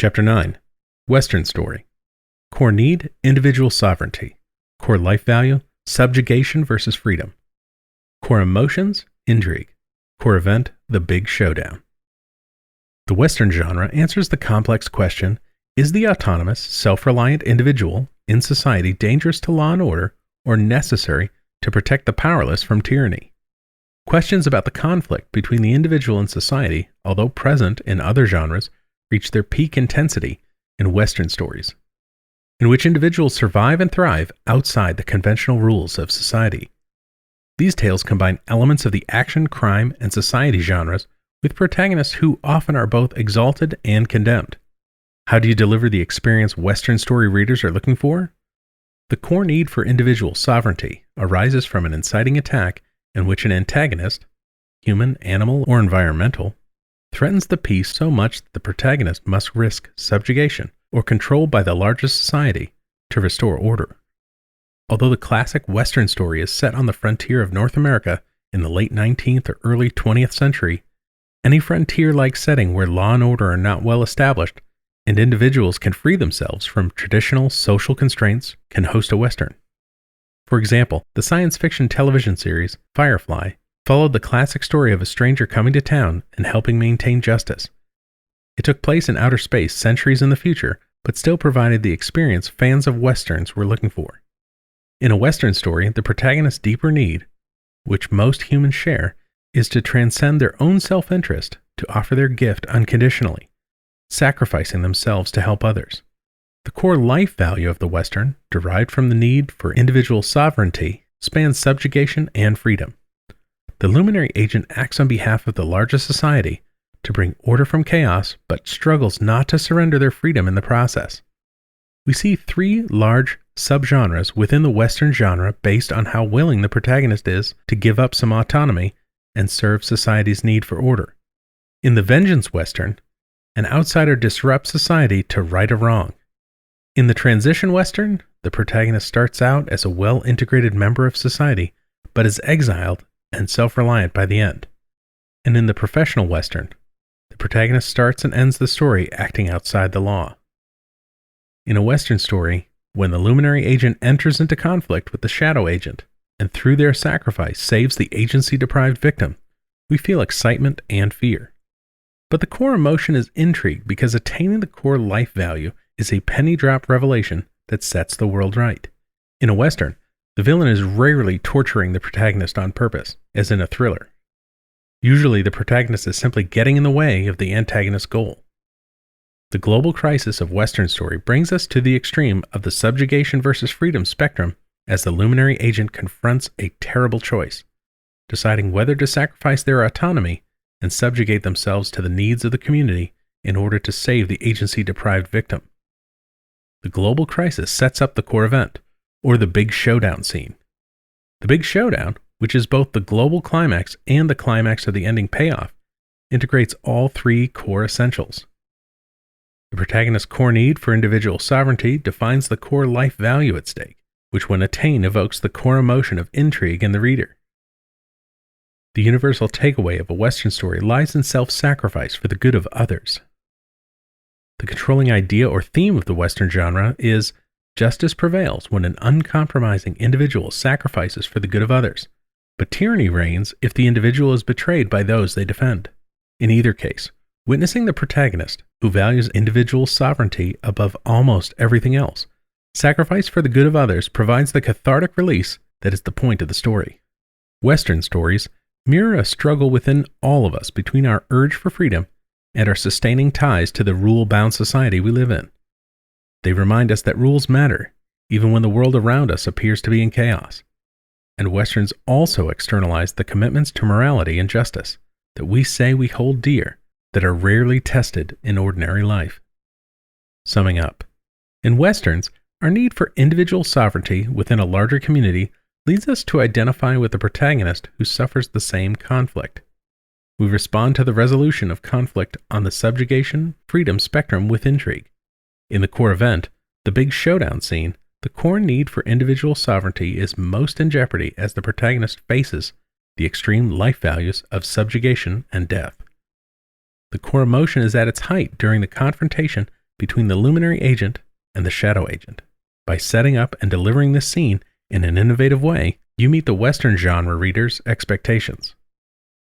Chapter 9. Western Story. Core need, individual sovereignty. Core life value, subjugation versus freedom. Core emotions, intrigue. Core event, the big showdown. The Western genre answers the complex question, is the autonomous, self-reliant individual in society dangerous to law and order or necessary to protect the powerless from tyranny? Questions about the conflict between the individual and society, although present in other genres, reach their peak intensity in Western stories, in which individuals survive and thrive outside the conventional rules of society. These tales combine elements of the action, crime, and society genres with protagonists who often are both exalted and condemned. How do you deliver the experience Western story readers are looking for? The core need for individual sovereignty arises from an inciting attack in which an antagonist, human, animal, or environmental, threatens the peace so much that the protagonist must risk subjugation or control by the larger society to restore order. Although the classic Western story is set on the frontier of North America in the late 19th or early 20th century, any frontier-like setting where law and order are not well established and individuals can free themselves from traditional social constraints can host a Western. For example, the science fiction television series Firefly followed the classic story of a stranger coming to town and helping maintain justice. It took place in outer space centuries in the future, but still provided the experience fans of Westerns were looking for. In a Western story, the protagonist's deeper need, which most humans share, is to transcend their own self-interest to offer their gift unconditionally, sacrificing themselves to help others. The core life value of the Western, derived from the need for individual sovereignty, spans subjugation and freedom. The luminary agent acts on behalf of the larger society to bring order from chaos, but struggles not to surrender their freedom in the process. We see three large subgenres within the Western genre based on how willing the protagonist is to give up some autonomy and serve society's need for order. In the Vengeance Western, an outsider disrupts society to right a wrong. In the Transition Western, the protagonist starts out as a well-integrated member of society, but is exiled and self-reliant by the end. And in the Professional Western, the protagonist starts and ends the story acting outside the law. In a Western story, when the luminary agent enters into conflict with the shadow agent, and through their sacrifice saves the agency-deprived victim, we feel excitement and fear. But the core emotion is intrigue because attaining the core life value is a penny-drop revelation that sets the world right. In a Western, the villain is rarely torturing the protagonist on purpose, as in a thriller. Usually the protagonist is simply getting in the way of the antagonist's goal. The global crisis of Western story brings us to the extreme of the subjugation versus freedom spectrum as the luminary agent confronts a terrible choice, deciding whether to sacrifice their autonomy and subjugate themselves to the needs of the community in order to save the agency-deprived victim. The global crisis sets up the core event, or the big showdown scene. The big showdown, which is both the global climax and the climax of the ending payoff, integrates all three core essentials. The protagonist's core need for individual sovereignty defines the core life value at stake, which when attained evokes the core emotion of intrigue in the reader. The universal takeaway of a Western story lies in self-sacrifice for the good of others. The controlling idea or theme of the Western genre is justice prevails when an uncompromising individual sacrifices for the good of others, but tyranny reigns if the individual is betrayed by those they defend. In either case, witnessing the protagonist, who values individual sovereignty above almost everything else, sacrifice for the good of others provides the cathartic release that is the point of the story. Western stories mirror a struggle within all of us between our urge for freedom and our sustaining ties to the rule-bound society we live in. They remind us that rules matter, even when the world around us appears to be in chaos. And Westerns also externalize the commitments to morality and justice that we say we hold dear, that are rarely tested in ordinary life. Summing up, in Westerns, our need for individual sovereignty within a larger community leads us to identify with the protagonist who suffers the same conflict. We respond to the resolution of conflict on the subjugation-freedom spectrum with intrigue. In the core event, the big showdown scene, the core need for individual sovereignty is most in jeopardy as the protagonist faces the extreme life values of subjugation and death. The core emotion is at its height during the confrontation between the luminary agent and the shadow agent. By setting up and delivering this scene in an innovative way, you meet the Western genre reader's expectations.